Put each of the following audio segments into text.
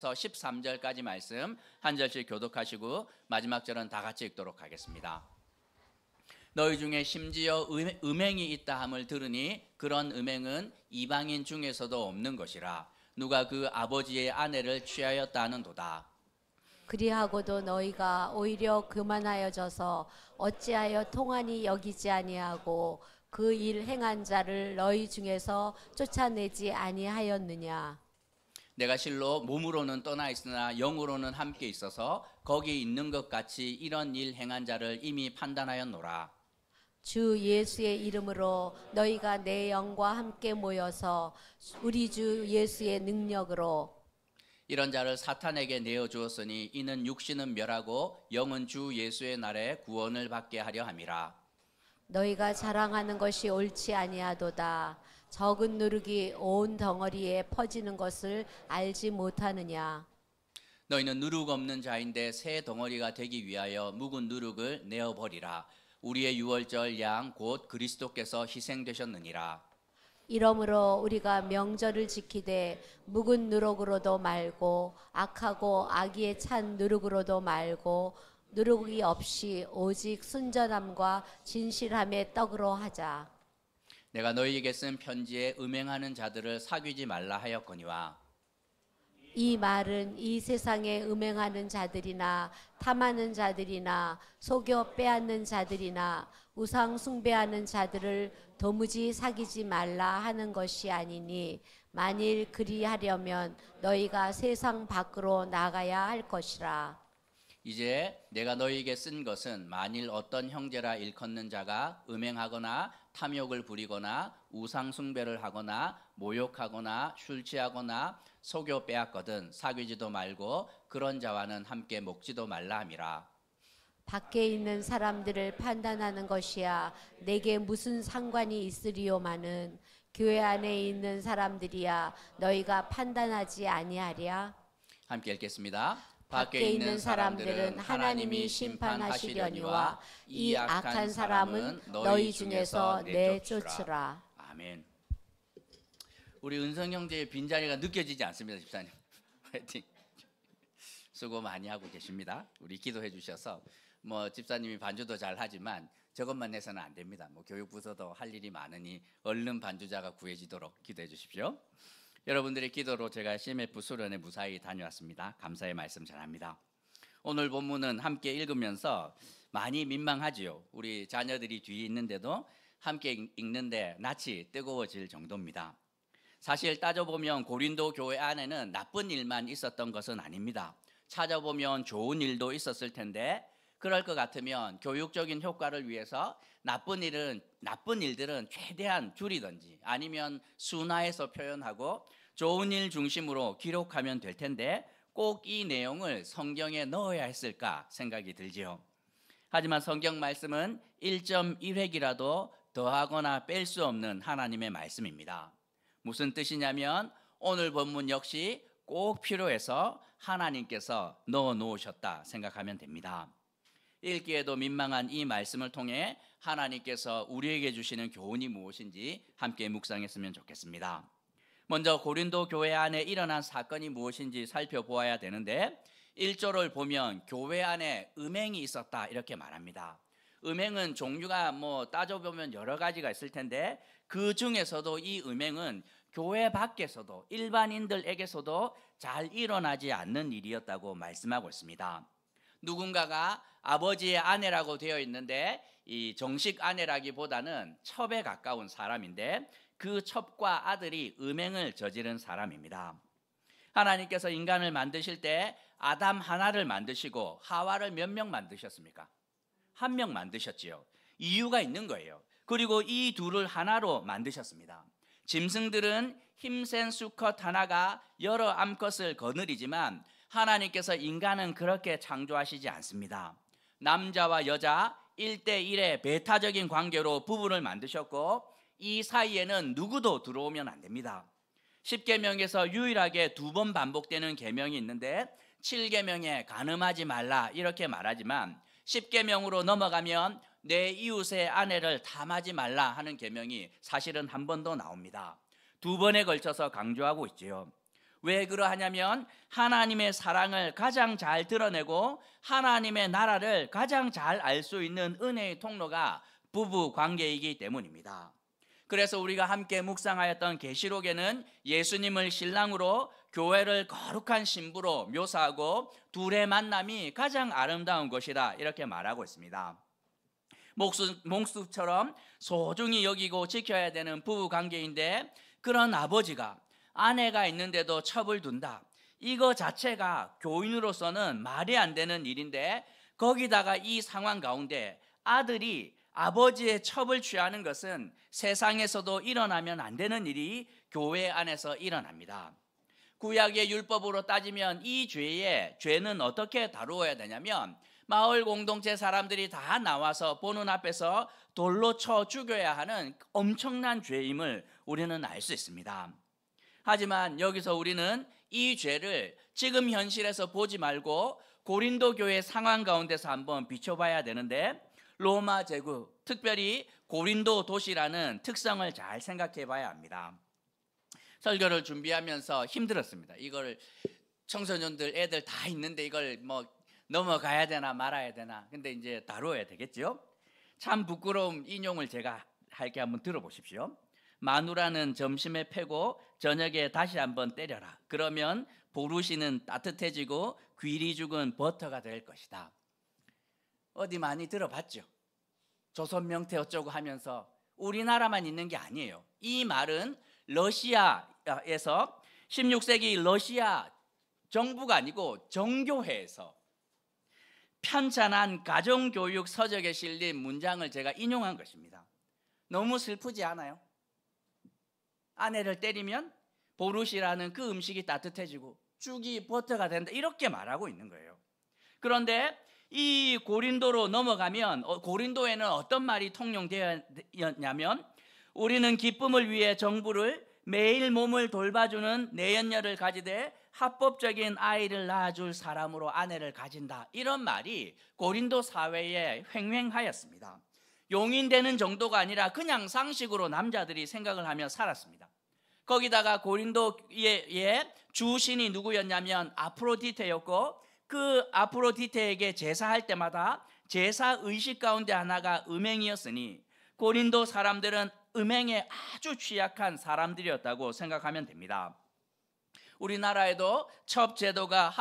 13절까지 말씀 한 절씩 교독하시고 마지막 절은 다 같이 읽도록 하겠습니다. 너희 중에 심지어 음행이 있다 함을 들으니 그런 음행은 이방인 중에서도 없는 것이라. 누가 그 아버지의 아내를 취하였다 하는도다. 그리하고도 너희가 오히려 교만하여져서 어찌하여 통한이 여기지 아니하고 그 일 행한 자를 너희 중에서 쫓아내지 아니하였느냐. 내가 실로 몸으로는 떠나 있으나 영으로는 함께 있어서 거기 있는 것 같이 이런 일 행한 자를 이미 판단하였노라. 주 예수의 이름으로 너희가 내 영과 함께 모여서 우리 주 예수의 능력으로 이런 자를 사탄에게 내어주었으니 이는 육신은 멸하고 영은 주 예수의 날에 구원을 받게 하려 함이라. 너희가 자랑하는 것이 옳지 아니하도다. 적은 누룩이 온 덩어리에 퍼지는 것을 알지 못하느냐. 너희는 누룩 없는 자인데 새 덩어리가 되기 위하여 묵은 누룩을 내어버리라. 우리의 유월절 양 곧 그리스도께서 희생되셨느니라. 이러므로 우리가 명절을 지키되 묵은 누룩으로도 말고 악하고 악의에 찬 누룩으로도 말고 누룩이 없이 오직 순전함과 진실함의 떡으로 하자. 내가 너희에게 쓴 편지에 음행하는 자들을 사귀지 말라 하였거니와. 이 말은 이 세상에 음행하는 자들이나 탐하는 자들이나 속여 빼앗는 자들이나 우상 숭배하는 자들을 도무지 사귀지 말라 하는 것이 아니니 만일 그리하려면 너희가 세상 밖으로 나가야 할 것이라. 이제 내가 너희에게 쓴 것은 만일 어떤 형제라 일컫는 자가 음행하거나 탐욕을 부리거나 우상 숭배를 하거나 모욕하거나 술 취하거나 속여 빼앗거든 사귀지도 말고 그런 자와는 함께 먹지도 말라 함이라. 밖에 있는 사람들을 판단하는 것이야 내게 무슨 상관이 있으리요마는 교회 안에 있는 사람들이야 너희가 판단하지 아니하랴. 함께 읽겠습니다. 밖에 있는 사람들은 하나님이 심판하시려니와 이 악한 사람은 너희 중에서 내쫓으라. 아멘. 우리 은성 형제의 빈자리가 느껴지지 않습니다, 집사님. 화이팅. 수고 많이 하고 계십니다. 우리 기도해 주셔서 집사님이 반주도 잘 하지만 저것만 해서는 안 됩니다. 교육부서도 할 일이 많으니 얼른 반주자가 구해지도록 기도해 주십시오. 여러분들의 기도로 제가 CMF 수련회 무사히 다녀왔습니다. 감사의 말씀 전합니다. 오늘 본문은 함께 읽으면서 많이 민망하지요. 우리 자녀들이 뒤에 있는데도 함께 읽는데 낯이 뜨거워질 정도입니다. 사실 따져보면 고린도 교회 안에는 나쁜 일만 있었던 것은 아닙니다. 찾아보면 좋은 일도 있었을 텐데 그럴 것 같으면 교육적인 효과를 위해서 나쁜 일들은 최대한 줄이든지 아니면 순화해서 표현하고 좋은 일 중심으로 기록하면 될 텐데 꼭 이 내용을 성경에 넣어야 했을까 생각이 들지요. 하지만 성경 말씀은 1.1획이라도 더하거나 뺄 수 없는 하나님의 말씀입니다. 무슨 뜻이냐면 오늘 본문 역시 꼭 필요해서 하나님께서 넣어 놓으셨다 생각하면 됩니다. 읽기에도 민망한 이 말씀을 통해 하나님께서 우리에게 주시는 교훈이 무엇인지 함께 묵상했으면 좋겠습니다. 먼저 고린도 교회 안에 일어난 사건이 무엇인지 살펴보아야 되는데 1절을 보면 교회 안에 음행이 있었다 이렇게 말합니다. 음행은 종류가 따져보면 여러 가지가 있을 텐데 그 중에서도 이 음행은 교회 밖에서도 일반인들에게서도 잘 일어나지 않는 일이었다고 말씀하고 있습니다. 누군가가 아버지의 아내라고 되어 있는데 이 정식 아내라기보다는 첩에 가까운 사람인데 그 첩과 아들이 음행을 저지른 사람입니다. 하나님께서 인간을 만드실 때 아담 하나를 만드시고 하와를 몇 명 만드셨습니까? 한 명 만드셨지요. 이유가 있는 거예요. 그리고 이 둘을 하나로 만드셨습니다. 짐승들은 힘센 수컷 하나가 여러 암컷을 거느리지만 하나님께서 인간은 그렇게 창조하시지 않습니다. 남자와 여자 1대1의 배타적인 관계로 부부를 만드셨고 이 사이에는 누구도 들어오면 안 됩니다. 10계명에서 유일하게 2번 반복되는 계명이 있는데 7계명에 간음하지 말라 이렇게 말하지만 10계명으로 넘어가면 내 이웃의 아내를 탐하지 말라 하는 계명이 사실은 한 번 더 나옵니다. 2번에 걸쳐서 강조하고 있지요. 왜 그러하냐면 하나님의 사랑을 가장 잘 드러내고 하나님의 나라를 가장 잘 알 수 있는 은혜의 통로가 부부 관계이기 때문입니다. 그래서 우리가 함께 묵상하였던 계시록에는 예수님을 신랑으로 교회를 거룩한 신부로 묘사하고 둘의 만남이 가장 아름다운 것이다 이렇게 말하고 있습니다. 목숨처럼 소중히 여기고 지켜야 되는 부부 관계인데 그런 아버지가 아내가 있는데도 첩을 둔다. 이거 자체가 교인으로서는 말이 안 되는 일인데 거기다가 이 상황 가운데 아들이 아버지의 첩을 취하는 것은 세상에서도 일어나면 안 되는 일이 교회 안에서 일어납니다. 구약의 율법으로 따지면 이 죄는 어떻게 다루어야 되냐면 마을 공동체 사람들이 다 나와서 보는 앞에서 돌로 쳐 죽여야 하는 엄청난 죄임을 우리는 알 수 있습니다. 하지만 여기서 우리는 이 죄를 지금 현실에서 보지 말고 고린도 교회 상황 가운데서 한번 비춰봐야 되는데 로마 제국, 특별히 고린도 도시라는 특성을 잘 생각해 봐야 합니다. 설교를 준비하면서 힘들었습니다. 이걸 청소년들, 애들 다 있는데 이걸 뭐 넘어가야 되나 말아야 되나. 근데 이제 다루어야 되겠죠. 참 부끄러운 인용을 제가 할게 한번 들어보십시오. 마누라는 점심에 패고 저녁에 다시 한번 때려라. 그러면 보루시는 따뜻해지고 귀리 죽은 버터가 될 것이다. 어디 많이 들어봤죠? 조선 명태 어쩌고 하면서 우리나라만 있는 게 아니에요. 이 말은 러시아에서 16세기 러시아 정부가 아니고 정교회에서 편찬한 가정교육 서적에 실린 문장을 제가 인용한 것입니다. 너무 슬프지 않아요? 아내를 때리면 보루시라는 그 음식이 따뜻해지고 죽이 버터가 된다 이렇게 말하고 있는 거예요. 그런데 이 고린도로 넘어가면 고린도에는 어떤 말이 통용되었냐면 우리는 기쁨을 위해 정부를 매일 몸을 돌봐주는 내연녀를 가지되 합법적인 아이를 낳아줄 사람으로 아내를 가진다. 이런 말이 고린도 사회에 횡행하였습니다. 용인되는 정도가 아니라 그냥 상식으로 남자들이 생각을 하며 살았습니다. 거기다가 고린도의 주신이 누구였냐면 아프로디테였고 그 아프로디테에게 제사할 때마다 제사 의식 가운데 하나가 음행이었으니 고린도 사람들은 음행에 아주 취약한 사람들이었다고 생각하면 됩니다. 우리나라에도 첩 제도가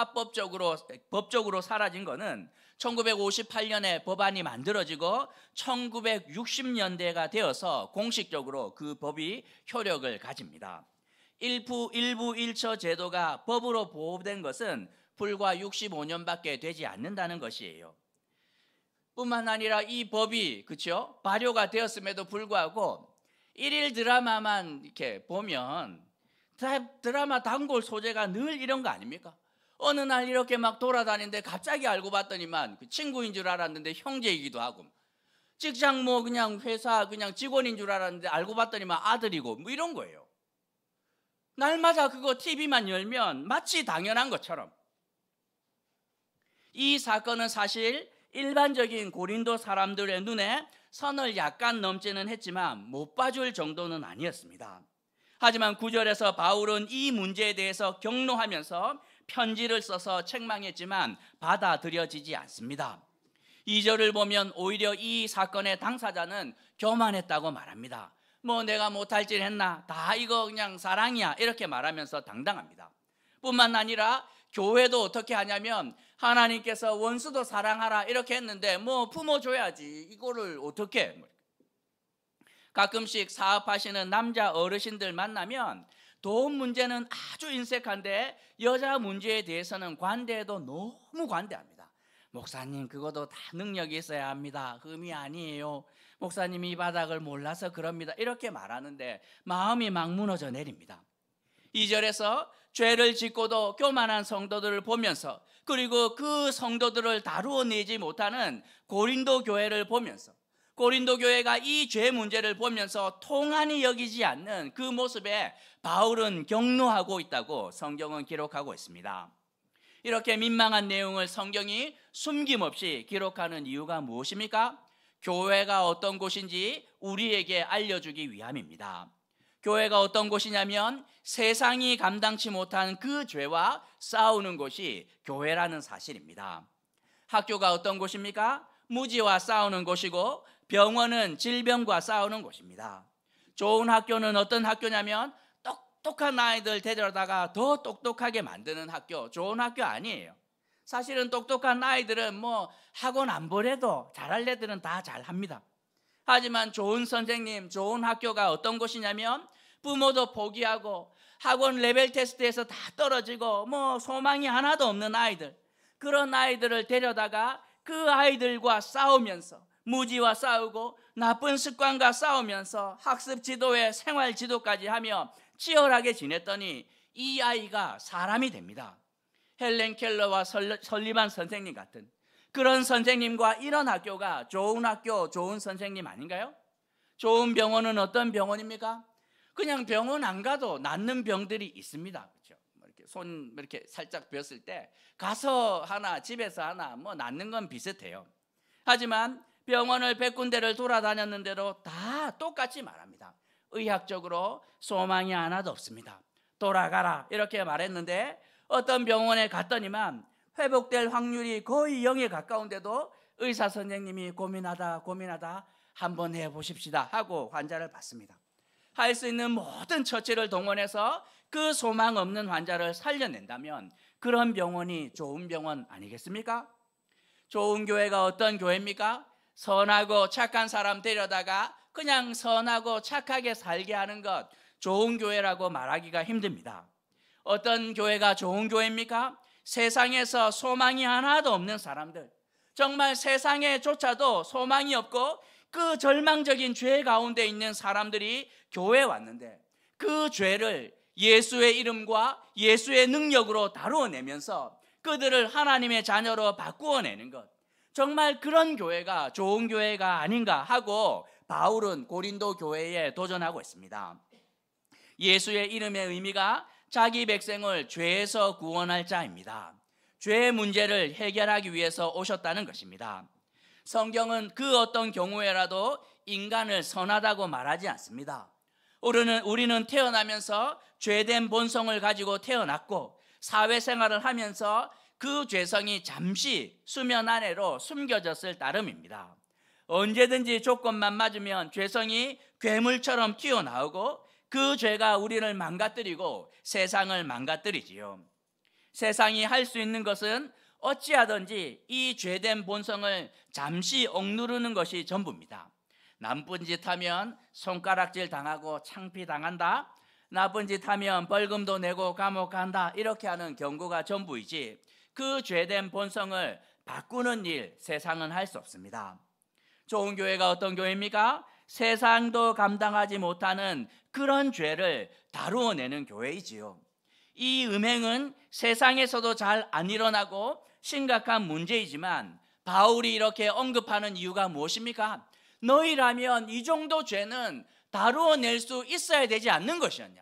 법적으로 사라진 것은 1958년에 법안이 만들어지고 1960년대가 되어서 공식적으로 그 법이 효력을 가집니다. 일부 1처 제도가 법으로 보호된 것은 불과 65년밖에 되지 않는다는 것이에요. 뿐만 아니라 이 법이 그렇죠? 발효가 되었음에도 불구하고 일일 드라마만 이렇게 보면 드라마 단골 소재가 늘 이런 거 아닙니까? 어느 날 이렇게 막 돌아다니는데 갑자기 알고 봤더니만 그 친구인 줄 알았는데 형제이기도 하고 직장 뭐 그냥 회사 그냥 직원인 줄 알았는데 알고 봤더니만 아들이고 뭐 이런 거예요. 날마다 그거 TV만 열면 마치 당연한 것처럼. 이 사건은 사실 일반적인 고린도 사람들의 눈에 선을 약간 넘지는 했지만 못 봐줄 정도는 아니었습니다. 하지만 9절에서 바울은 이 문제에 대해서 격노하면서 편지를 써서 책망했지만 받아들여지지 않습니다. 2절을 보면 오히려 이 사건의 당사자는 교만했다고 말합니다. 뭐 내가 못할 질 했나? 다 이거 그냥 사랑이야 이렇게 말하면서 당당합니다. 뿐만 아니라 교회도 어떻게 하냐면 하나님께서 원수도 사랑하라 이렇게 했는데 뭐 품어줘야지 이거를 어떻게 가끔씩 사업하시는 남자 어르신들 만나면 돈 문제는 아주 인색한데 여자 문제에 대해서는 관대해도 너무 관대합니다. 목사님 그것도 다 능력이 있어야 합니다. 흠이 아니에요. 목사님이 이 바닥을 몰라서 그럽니다. 이렇게 말하는데 마음이 막 무너져 내립니다. 2절에서 죄를 짓고도 교만한 성도들을 보면서 그리고 그 성도들을 다루어내지 못하는 고린도 교회를 보면서 고린도 교회가 이 죄 문제를 보면서 통한이 여기지 않는 그 모습에 바울은 격노하고 있다고 성경은 기록하고 있습니다. 이렇게 민망한 내용을 성경이 숨김없이 기록하는 이유가 무엇입니까? 교회가 어떤 곳인지 우리에게 알려주기 위함입니다. 교회가 어떤 곳이냐면 세상이 감당치 못한 그 죄와 싸우는 곳이 교회라는 사실입니다. 학교가 어떤 곳입니까? 무지와 싸우는 곳이고 병원은 질병과 싸우는 곳입니다. 좋은 학교는 어떤 학교냐면 똑똑한 아이들 데려다가 더 똑똑하게 만드는 학교, 좋은 학교 아니에요. 사실은 똑똑한 아이들은 뭐 학원 안 보내도 잘할 애들은 다 잘합니다. 하지만 좋은 선생님, 좋은 학교가 어떤 곳이냐면 부모도 포기하고 학원 레벨 테스트에서 다 떨어지고 뭐 소망이 하나도 없는 아이들, 그런 아이들을 데려다가 그 아이들과 싸우면서 무지와 싸우고 나쁜 습관과 싸우면서 학습 지도에 생활 지도까지 하며 치열하게 지냈더니 이 아이가 사람이 됩니다. 헬렌 켈러와 설리반 선생님 같은 그런 선생님과 이런 학교가 좋은 학교, 좋은 선생님 아닌가요? 좋은 병원은 어떤 병원입니까? 그냥 병원 안 가도 낫는 병들이 있습니다. 그렇죠? 이렇게 손 이렇게 살짝 베었을 때 가서 하나, 집에서 하나, 뭐 낫는 건 비슷해요. 하지만 병원을 100군데를 돌아다녔는데도 다 똑같이 말합니다. 의학적으로 소망이 하나도 없습니다. 돌아가라 이렇게 말했는데 어떤 병원에 갔더니만 회복될 확률이 거의 0에 가까운데도 의사 선생님이 고민하다 한번 해보십시다 하고 환자를 받습니다. 할 수 있는 모든 처치를 동원해서 그 소망 없는 환자를 살려낸다면 그런 병원이 좋은 병원 아니겠습니까? 좋은 교회가 어떤 교회입니까? 선하고 착한 사람 데려다가 그냥 선하고 착하게 살게 하는 것, 좋은 교회라고 말하기가 힘듭니다. 어떤 교회가 좋은 교회입니까? 세상에서 소망이 하나도 없는 사람들, 정말 세상에조차도 소망이 없고 그 절망적인 죄 가운데 있는 사람들이 교회에 왔는데 그 죄를 예수의 이름과 예수의 능력으로 다루어내면서 그들을 하나님의 자녀로 바꾸어내는 것, 정말 그런 교회가 좋은 교회가 아닌가 하고 바울은 고린도 교회에 도전하고 있습니다. 예수의 이름의 의미가 자기 백성을 죄에서 구원할 자입니다. 죄의 문제를 해결하기 위해서 오셨다는 것입니다. 성경은 그 어떤 경우에라도 인간을 선하다고 말하지 않습니다. 우리는 태어나면서 죄된 본성을 가지고 태어났고 사회생활을 하면서 그 죄성이 잠시 수면 아래로 숨겨졌을 따름입니다. 언제든지 조건만 맞으면 죄성이 괴물처럼 튀어나오고 그 죄가 우리를 망가뜨리고 세상을 망가뜨리지요. 세상이 할 수 있는 것은 어찌하든지 이 죄된 본성을 잠시 억누르는 것이 전부입니다. 나쁜 짓 하면 손가락질 당하고 창피 당한다, 나쁜 짓 하면 벌금도 내고 감옥 간다, 이렇게 하는 경고가 전부이지 그 죄된 본성을 바꾸는 일 세상은 할 수 없습니다. 좋은 교회가 어떤 교회입니까? 세상도 감당하지 못하는 그런 죄를 다루어내는 교회이지요. 이 음행은 세상에서도 잘 안 일어나고 심각한 문제이지만 바울이 이렇게 언급하는 이유가 무엇입니까? 너희라면 이 정도 죄는 다루어낼 수 있어야 되지 않는 것이었냐,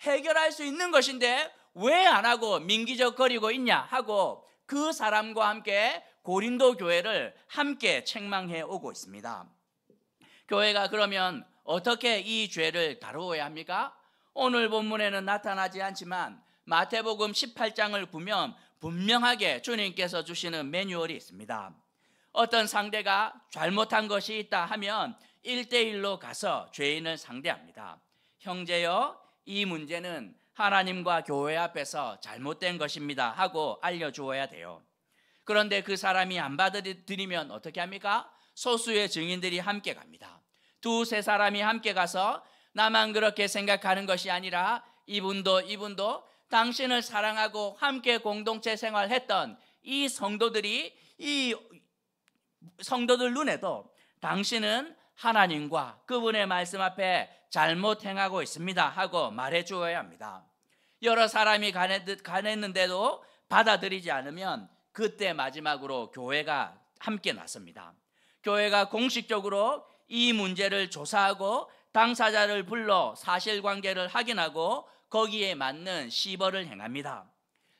해결할 수 있는 것인데 왜 안 하고 민기적거리고 있냐 하고 그 사람과 함께 고린도 교회를 함께 책망해 오고 있습니다. 교회가 그러면 어떻게 이 죄를 다루어야 합니까? 오늘 본문에는 나타나지 않지만 마태복음 18장을 보면 분명하게 주님께서 주시는 매뉴얼이 있습니다. 어떤 상대가 잘못한 것이 있다 하면 1대1로 가서 죄인을 상대합니다. 형제여, 이 문제는 하나님과 교회 앞에서 잘못된 것입니다 하고 알려주어야 돼요. 그런데 그 사람이 안 받아들이면 어떻게 합니까? 소수의 증인들이 함께 갑니다. 2-3 사람이 함께 가서 나만 그렇게 생각하는 것이 아니라 이분도 당신을 사랑하고 함께 공동체 생활했던 이 성도들 눈에도 당신은 하나님과 그분의 말씀 앞에 잘못 행하고 있습니다 하고 말해 주어야 합니다. 여러 사람이 가냈는데도 받아들이지 않으면 그때 마지막으로 교회가 함께 나섭니다. 교회가 공식적으로 이 문제를 조사하고 당사자를 불러 사실관계를 확인하고 거기에 맞는 시벌을 행합니다.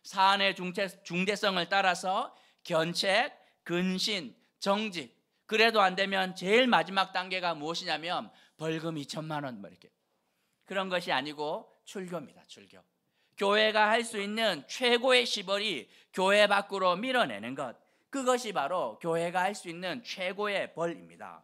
사안의 중대성을 따라서 견책, 근신, 정직, 그래도 안 되면 제일 마지막 단계가 무엇이냐면 벌금 2천만 원, 이렇게 그런 것이 아니고 출교입니다. 출교. 교회가 할 수 있는 최고의 시벌이 교회 밖으로 밀어내는 것, 그것이 바로 교회가 할 수 있는 최고의 벌입니다.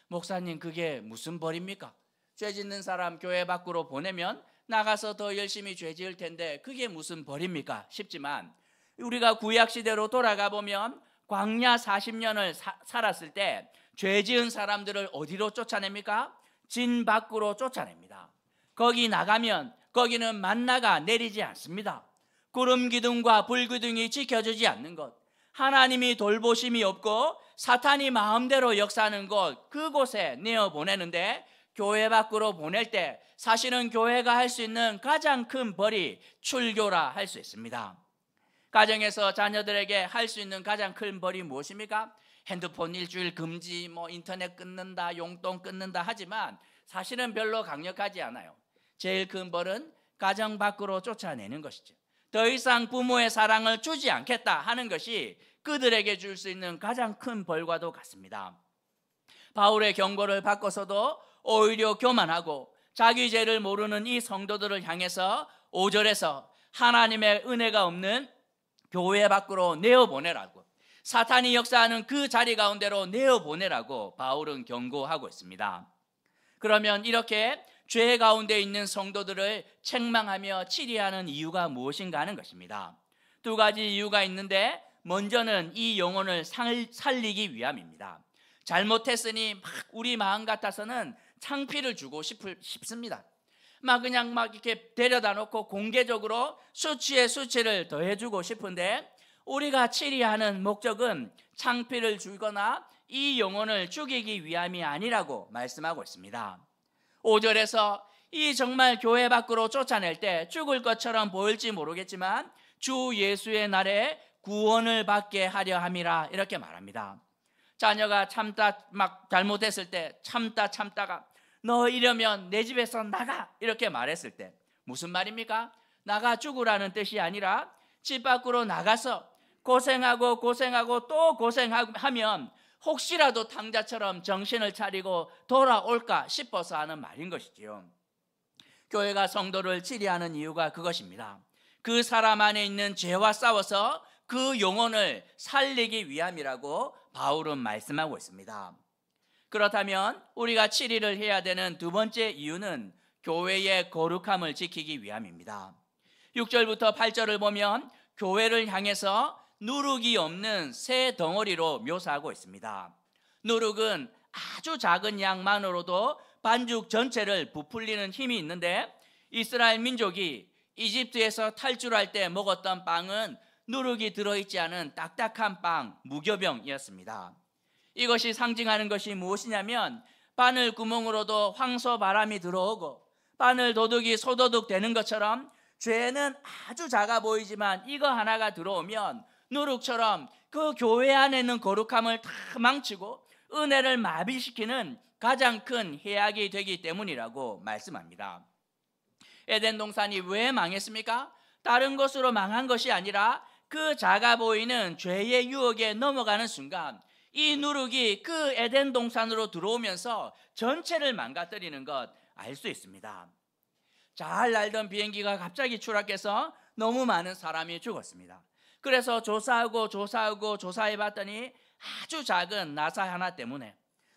목사님, 그게 무슨 벌입니까? 죄 짓는 사람 교회 밖으로 보내면 나가서 더 열심히 죄 지을 텐데 그게 무슨 벌입니까? 싶지만 우리가 구약시대로 돌아가 보면 광야 40년을 살았을 때 죄 지은 사람들을 어디로 쫓아냅니까? 진 밖으로 쫓아냅니다. 거기 나가면 거기는 만나가 내리지 않습니다. 구름 기둥과 불 기둥이 지켜주지 않는 것, 하나님이 돌보심이 없고 사탄이 마음대로 역사하는 곳, 그곳에 내어보내는데 교회 밖으로 보낼 때 사실은 교회가 할 수 있는 가장 큰 벌이 출교라 할 수 있습니다. 가정에서 자녀들에게 할 수 있는 가장 큰 벌이 무엇입니까? 핸드폰 일주일 금지, 인터넷 끊는다, 용돈 끊는다 하지만 사실은 별로 강력하지 않아요. 제일 큰 벌은 가정 밖으로 쫓아내는 것이죠. 더 이상 부모의 사랑을 주지 않겠다 하는 것이 그들에게 줄 수 있는 가장 큰 벌과도 같습니다. 바울의 경고를 받고서도 오히려 교만하고 자기 죄를 모르는 이 성도들을 향해서 5절에서 하나님의 은혜가 없는 교회 밖으로 내어보내라고, 사탄이 역사하는 그 자리 가운데로 내어보내라고 바울은 경고하고 있습니다. 그러면 이렇게 죄 가운데 있는 성도들을 책망하며 치리하는 이유가 무엇인가 하는 것입니다. 두 가지 이유가 있는데 먼저는 이 영혼을 살리기 위함입니다. 잘못했으니 우리 마음 같아서는 창피를 주고 싶습니다. 그냥 이렇게 데려다 놓고 공개적으로 수치에 수치를 더해주고 싶은데 우리가 치리하는 목적은 창피를 주거나 이 영혼을 죽이기 위함이 아니라고 말씀하고 있습니다. 5절에서 이 정말 교회 밖으로 쫓아낼 때 죽을 것처럼 보일지 모르겠지만 주 예수의 날에 구원을 받게 하려 함이라 이렇게 말합니다. 자녀가 잘못했을 때 참다가 너 이러면 내 집에서 나가 이렇게 말했을 때 무슨 말입니까? 나가 죽으라는 뜻이 아니라 집 밖으로 나가서 고생하고 또 고생하면 혹시라도 탕자처럼 정신을 차리고 돌아올까 싶어서 하는 말인 것이지요. 교회가 성도를 치리하는 이유가 그것입니다. 그 사람 안에 있는 죄와 싸워서 그 영혼을 살리기 위함이라고 바울은 말씀하고 있습니다. 그렇다면 우리가 치리를 해야 되는 두 번째 이유는 교회의 거룩함을 지키기 위함입니다. 6절부터 8절을 보면 교회를 향해서 누룩이 없는 새 덩어리로 묘사하고 있습니다. 누룩은 아주 작은 양만으로도 반죽 전체를 부풀리는 힘이 있는데 이스라엘 민족이 이집트에서 탈출할 때 먹었던 빵은 누룩이 들어있지 않은 딱딱한 빵, 무교병이었습니다. 이것이 상징하는 것이 무엇이냐면 바늘 구멍으로도 황소 바람이 들어오고 바늘 도둑이 소도둑 되는 것처럼 죄는 아주 작아 보이지만 이거 하나가 들어오면 누룩처럼 그 교회 안에 있는 거룩함을 다 망치고 은혜를 마비시키는 가장 큰 해악이 되기 때문이라고 말씀합니다. 에덴 동산이 왜 망했습니까? 다른 것으로 망한 것이 아니라 그 작아 보이는 죄의 유혹에 넘어가는 순간 이 누룩이 그 에덴 동산으로 들어오면서 전체를 망가뜨리는 것 알 수 있습니다. 잘 날던 비행기가 갑자기 추락해서 너무 많은 사람이 죽었습니다. 그래서 조사해 봤더니 아주 작은 나사 하나 때문에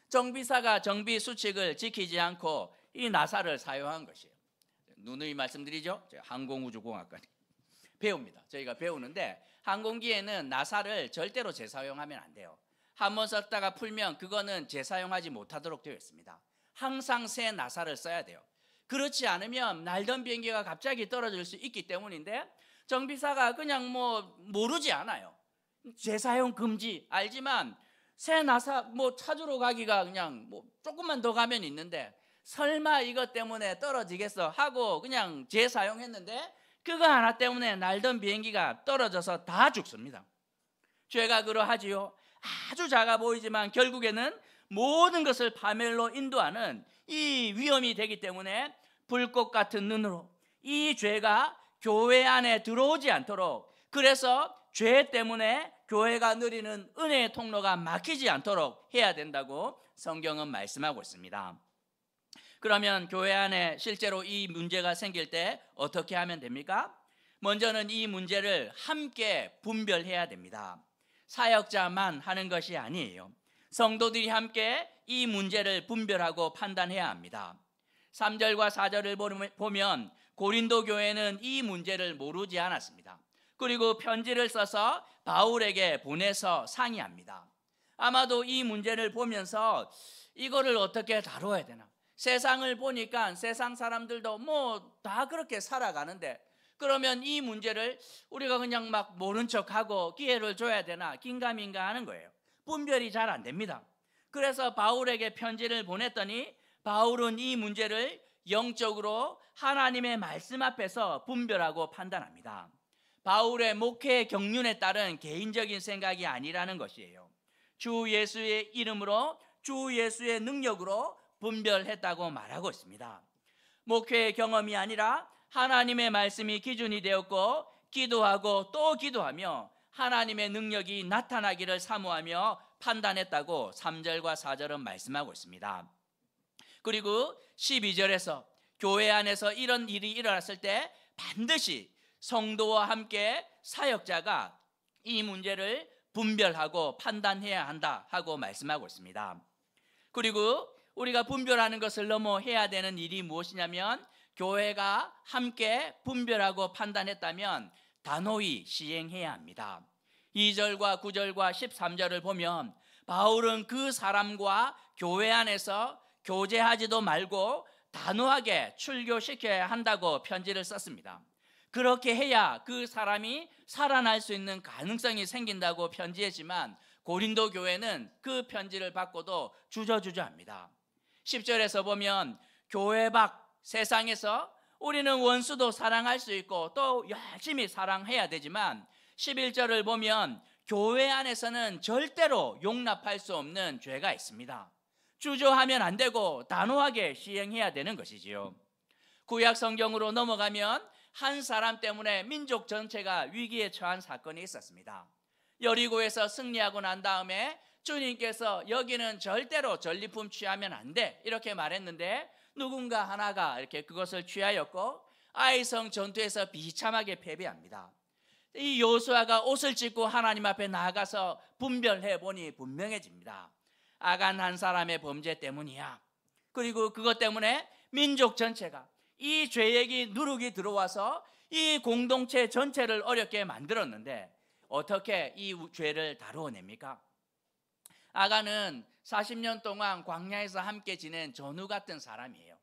정비사가 정비 수칙을 지키지 않고 이 나사를 사용한 것이에요. 누누이 말씀드리죠. 항공우주공학과 배웁니다. 저희가 배우는데 항공기에는 나사를 절대로 재사용하면 안 돼요. 한번 썼다가 풀면 그거는 재사용하지 못하도록 되어 있습니다. 항상 새 나사를 써야 돼요. 그렇지 않으면 날던 비행기가 갑자기 떨어질 수 있기 때문인데 정비사가 그냥 모르지 않아요. 재사용 금지 알지만 새 나사 찾으러 가기가 그냥 조금만 더 가면 있는데 설마 이것 때문에 떨어지겠어 하고 그냥 재사용했는데 그거 하나 때문에 날던 비행기가 떨어져서 다 죽습니다. 죄가 그러하지요. 아주 작아 보이지만 결국에는 모든 것을 파멸로 인도하는 이 위험이 되기 때문에 불꽃 같은 눈으로 이 죄가 교회 안에 들어오지 않도록, 그래서 죄 때문에 교회가 누리는 은혜의 통로가 막히지 않도록 해야 된다고 성경은 말씀하고 있습니다. 그러면 교회 안에 실제로 이 문제가 생길 때 어떻게 하면 됩니까? 먼저는 이 문제를 함께 분별해야 됩니다. 사역자만 하는 것이 아니에요. 성도들이 함께 이 문제를 분별하고 판단해야 합니다. 3절과 4절을 보면 고린도 교회는 이 문제를 모르지 않았습니다. 그리고 편지를 써서 바울에게 보내서 상의합니다. 아마도 이 문제를 보면서 이거를 어떻게 다뤄야 되나? 세상을 보니까 세상 사람들도 뭐 다 그렇게 살아가는데 그러면 이 문제를 우리가 그냥 막 모른 척하고 기회를 줘야 되나 긴가민가 하는 거예요. 분별이 잘 안 됩니다. 그래서 바울에게 편지를 보냈더니 바울은 이 문제를 영적으로 하나님의 말씀 앞에서 분별하고 판단합니다. 바울의 목회 경륜에 따른 개인적인 생각이 아니라는 것이에요. 주 예수의 이름으로 주 예수의 능력으로 분별했다고 말하고 있습니다. 목회의 경험이 아니라 하나님의 말씀이 기준이 되었고 기도하고 또 기도하며 하나님의 능력이 나타나기를 사모하며 판단했다고 3절과 4절은 말씀하고 있습니다. 그리고 12절에서 교회 안에서 이런 일이 일어났을 때 반드시 성도와 함께 사역자가 이 문제를 분별하고 판단해야 한다 하고 말씀하고 있습니다. 그리고 우리가 분별하는 것을 넘어 해야 되는 일이 무엇이냐면 교회가 함께 분별하고 판단했다면 단호히 시행해야 합니다. 2절과 9절과 13절을 보면 바울은 그 사람과 교회 안에서 교제하지도 말고 단호하게 출교시켜야 한다고 편지를 썼습니다. 그렇게 해야 그 사람이 살아날 수 있는 가능성이 생긴다고 편지했지만 고린도 교회는 그 편지를 받고도 주저주저합니다. 10절에서 보면 교회 밖 세상에서 우리는 원수도 사랑할 수 있고 또 열심히 사랑해야 되지만 11절을 보면 교회 안에서는 절대로 용납할 수 없는 죄가 있습니다. 주저하면 안 되고 단호하게 시행해야 되는 것이지요. 구약 성경으로 넘어가면 한 사람 때문에 민족 전체가 위기에 처한 사건이 있었습니다. 여리고에서 승리하고 난 다음에 주님께서 여기는 절대로 전리품 취하면 안 돼 이렇게 말했는데 누군가 하나가 이렇게 그것을 취하였고 아이성 전투에서 비참하게 패배합니다. 이 여호수아가 옷을 찢고 하나님 앞에 나아가서 분별해 보니 분명해집니다. 아간 한 사람의 범죄 때문이야. 그리고 그것 때문에 민족 전체가 이 죄액이 누룩이 들어와서 이 공동체 전체를 어렵게 만들었는데 어떻게 이 죄를 다루어냅니까? 아간은 40년 동안 광야에서 함께 지낸 전우 같은 사람이에요.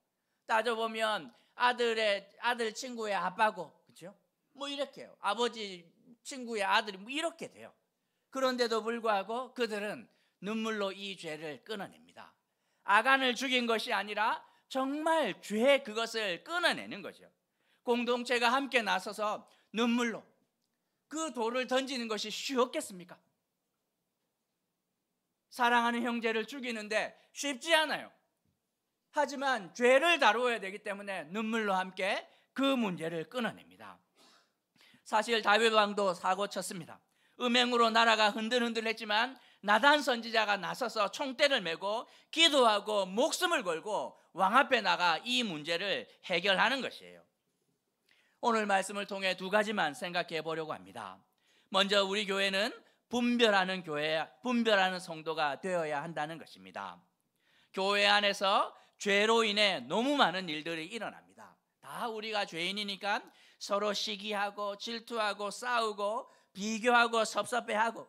따져보면 아들 친구의 아빠고, 그렇죠? 뭐 이렇게요. 아버지 친구의 아들이 뭐 이렇게 돼요. 그런데도 불구하고 그들은 눈물로 이 죄를 끊어냅니다. 아간을 죽인 것이 아니라 정말 죄 그것을 끊어내는 거죠. 공동체가 함께 나서서 눈물로 그 돌을 던지는 것이 쉬웠겠습니까? 사랑하는 형제를 죽이는데 쉽지 않아요. 하지만 죄를 다루어야 되기 때문에 눈물로 함께 그 문제를 끊어냅니다. 사실 다윗 왕도 사고 쳤습니다. 음행으로 나라가 흔들흔들했지만 나단 선지자가 나서서 총대를 메고 기도하고 목숨을 걸고 왕 앞에 나가 이 문제를 해결하는 것이에요. 오늘 말씀을 통해 두 가지만 생각해 보려고 합니다. 먼저 우리 교회는 분별하는 교회, 분별하는 성도가 되어야 한다는 것입니다. 교회 안에서 죄로 인해 너무 많은 일들이 일어납니다. 다 우리가 죄인이니까 서로 시기하고 질투하고 싸우고 비교하고 섭섭해하고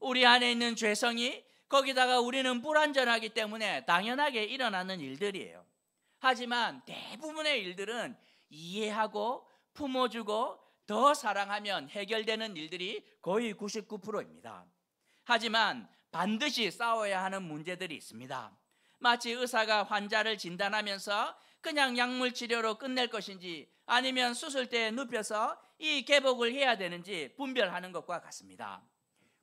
우리 안에 있는 죄성이 거기다가 우리는 불완전하기 때문에 당연하게 일어나는 일들이에요. 하지만 대부분의 일들은 이해하고 품어주고 더 사랑하면 해결되는 일들이 거의 99%입니다. 하지만 반드시 싸워야 하는 문제들이 있습니다. 마치 의사가 환자를 진단하면서 그냥 약물 치료로 끝낼 것인지 아니면 수술대에 눕혀서 이 개복을 해야 되는지 분별하는 것과 같습니다.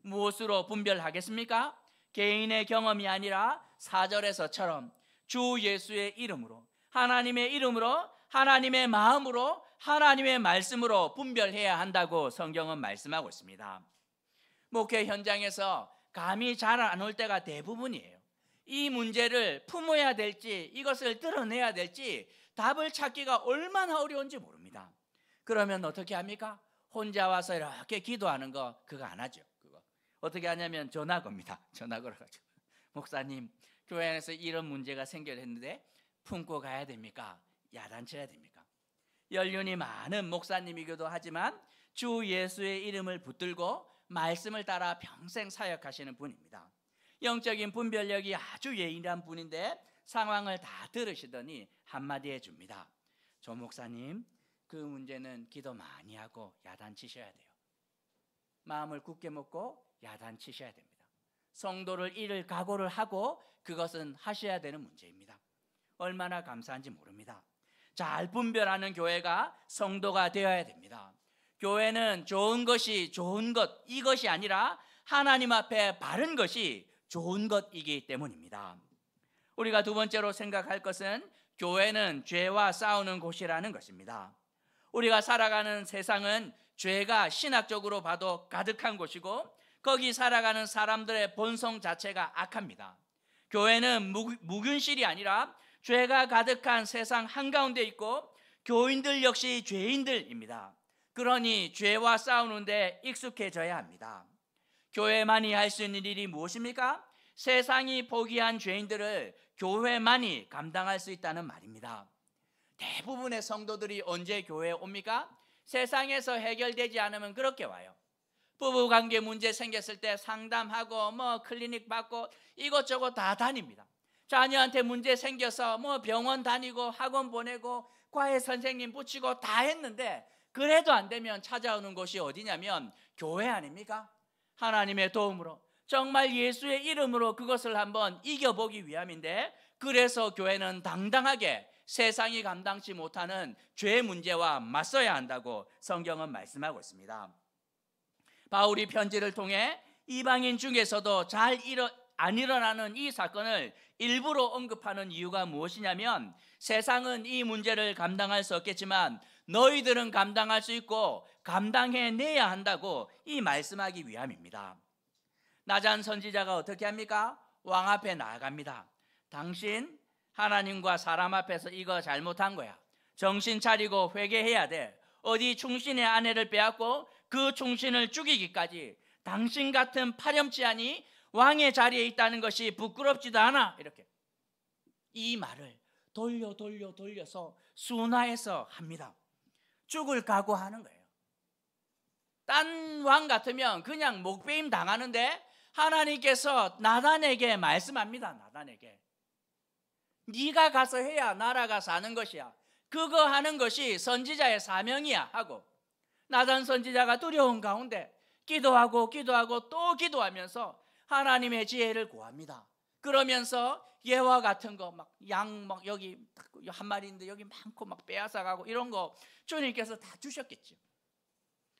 무엇으로 분별하겠습니까? 개인의 경험이 아니라 4절에서처럼 주 예수의 이름으로 하나님의 이름으로 하나님의 마음으로 하나님의 말씀으로 분별해야 한다고 성경은 말씀하고 있습니다. 목회 현장에서 감이 잘 안 올 때가 대부분이에요. 이 문제를 품어야 될지, 이것을 드러내야 될지 답을 찾기가 얼마나 어려운지 모릅니다. 그러면 어떻게 합니까? 혼자 와서 이렇게 기도하는 거 그거 안 하죠. 그거 어떻게 하냐면 전화 겁니다. 전화 걸어가지고 목사님, 교회 안에서 이런 문제가 생겼는데 품고 가야 됩니까? 야단쳐야 됩니까? 연륜이 많은 목사님이기도 하지만 주 예수의 이름을 붙들고 말씀을 따라 평생 사역하시는 분입니다. 영적인 분별력이 아주 예민한 분인데 상황을 다 들으시더니 한마디 해줍니다. 조 목사님, 그 문제는 기도 많이 하고 야단치셔야 돼요. 마음을 굳게 먹고 야단치셔야 됩니다. 성도를 잃을 각오를 하고 그것은 하셔야 되는 문제입니다. 얼마나 감사한지 모릅니다. 잘 분별하는 교회가 성도가 되어야 됩니다. 교회는 좋은 것이 좋은 것, 이것이 아니라 하나님 앞에 바른 것이 좋은 것이기 때문입니다. 우리가 두 번째로 생각할 것은 교회는 죄와 싸우는 곳이라는 것입니다. 우리가 살아가는 세상은 죄가 신학적으로 봐도 가득한 곳이고 거기 살아가는 사람들의 본성 자체가 악합니다. 교회는 무균실이 아니라 죄가 가득한 세상 한가운데 있고 교인들 역시 죄인들입니다. 그러니 죄와 싸우는데 익숙해져야 합니다. 교회만이 할 수 있는 일이 무엇입니까? 세상이 포기한 죄인들을 교회만이 감당할 수 있다는 말입니다. 대부분의 성도들이 언제 교회에 옵니까? 세상에서 해결되지 않으면 그렇게 와요. 부부관계 문제 생겼을 때 상담하고 클리닉 받고 이것저것 다 다닙니다. 자녀한테 문제 생겨서 병원 다니고 학원 보내고 과외 선생님 붙이고 다 했는데 그래도 안 되면 찾아오는 곳이 어디냐면 교회 아닙니까? 하나님의 도움으로 정말 예수의 이름으로 그것을 한번 이겨보기 위함인데, 그래서 교회는 당당하게 세상이 감당치 못하는 죄 문제와 맞서야 한다고 성경은 말씀하고 있습니다. 바울이 편지를 통해 이방인 중에서도 안 일어나는 이 사건을 일부러 언급하는 이유가 무엇이냐면, 세상은 이 문제를 감당할 수 없겠지만 너희들은 감당할 수 있고 감당해내야 한다고 이 말씀하기 위함입니다. 나잔 선지자가 어떻게 합니까? 왕 앞에 나아갑니다. 당신 하나님과 사람 앞에서 이거 잘못한 거야. 정신 차리고 회개해야 돼. 어디 충신의 아내를 빼앗고 그 충신을 죽이기까지 당신 같은 파렴치하니 왕의 자리에 있다는 것이 부끄럽지도 않아. 이렇게 이 말을 돌려서 순화해서 합니다. 죽을 각오하는 거예요. 딴 왕 같으면 그냥 목베임 당하는데 하나님께서 나단에게 말씀합니다. 나단에게 네가 가서 해야 나라가 사는 것이야. 그거 하는 것이 선지자의 사명이야 하고, 나단 선지자가 두려운 가운데 기도하고 또 기도하면서 하나님의 지혜를 구합니다. 그러면서 예와 같은 거 양 여기 한 마리인데 여기 많고 빼앗아가고 이런 거 주님께서 다 주셨겠죠.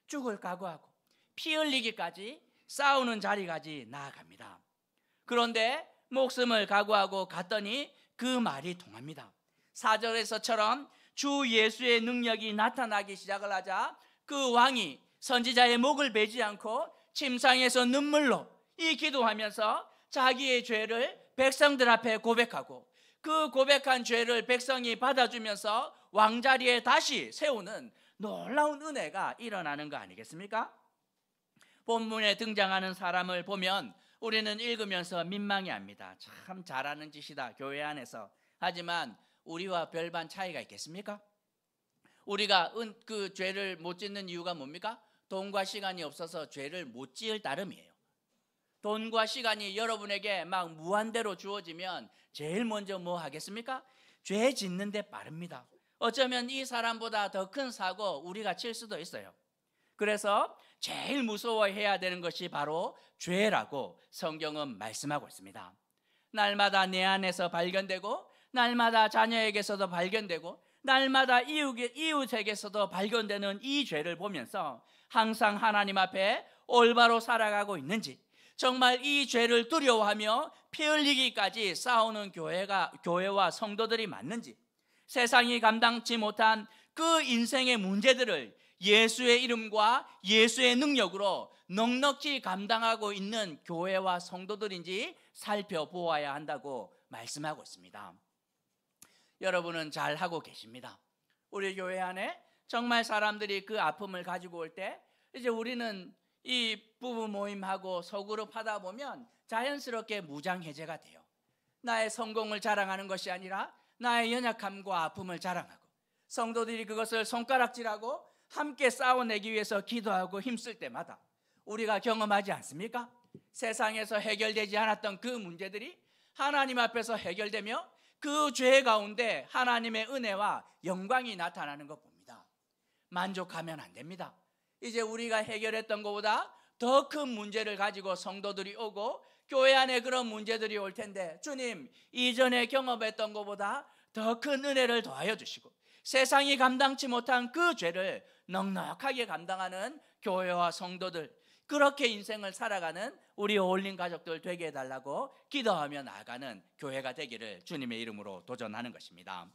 죽을 각오하고 피 흘리기까지 싸우는 자리까지 나아갑니다. 그런데 목숨을 각오하고 갔더니 그 말이 통합니다. 4절에서처럼 주 예수의 능력이 나타나기 시작을 하자 그 왕이 선지자의 목을 베지 않고 침상에서 눈물로 이 기도하면서 자기의 죄를 백성들 앞에 고백하고 그 고백한 죄를 백성이 받아주면서 왕자리에 다시 세우는 놀라운 은혜가 일어나는 거 아니겠습니까? 본문에 등장하는 사람을 보면 우리는 읽으면서 민망해합니다. 참 잘하는 짓이다 교회 안에서. 하지만 우리와 별반 차이가 있겠습니까? 우리가 그 죄를 못 짓는 이유가 뭡니까? 돈과 시간이 없어서 죄를 못 지을 따름이에요. 돈과 시간이 여러분에게 무한대로 주어지면 제일 먼저 뭐 하겠습니까? 죄 짓는 데 빠릅니다. 어쩌면 이 사람보다 더 큰 사고 우리가 칠 수도 있어요. 그래서 제일 무서워해야 되는 것이 바로 죄라고 성경은 말씀하고 있습니다. 날마다 내 안에서 발견되고 날마다 자녀에게서도 발견되고 날마다 이웃에게서도 발견되는 이 죄를 보면서 항상 하나님 앞에 올바로 살아가고 있는지, 정말 이 죄를 두려워하며 피 흘리기까지 싸우는 교회와 성도들이 맞는지, 세상이 감당치 못한 그 인생의 문제들을 예수의 이름과 예수의 능력으로 넉넉히 감당하고 있는 교회와 성도들인지 살펴보아야 한다고 말씀하고 있습니다. 여러분은 잘 하고 계십니다. 우리 교회 안에 정말 사람들이 그 아픔을 가지고 올 때 이제 우리는 이 부부 모임하고 소그룹 하다 보면 자연스럽게 무장해제가 돼요. 나의 성공을 자랑하는 것이 아니라 나의 연약함과 아픔을 자랑하고, 성도들이 그것을 손가락질하고 함께 싸워내기 위해서 기도하고 힘쓸 때마다 우리가 경험하지 않습니까? 세상에서 해결되지 않았던 그 문제들이 하나님 앞에서 해결되며 그 죄 가운데 하나님의 은혜와 영광이 나타나는 것 봅니다. 만족하면 안 됩니다. 이제 우리가 해결했던 것보다 더 큰 문제를 가지고 성도들이 오고 교회 안에 그런 문제들이 올 텐데, 주님, 이전에 경험했던 것보다 더 큰 은혜를 더하여 주시고 세상이 감당치 못한 그 죄를 넉넉하게 감당하는 교회와 성도들, 그렇게 인생을 살아가는 우리 어울린 가족들 되게 해달라고 기도하며 나아가는 교회가 되기를 주님의 이름으로 도전하는 것입니다.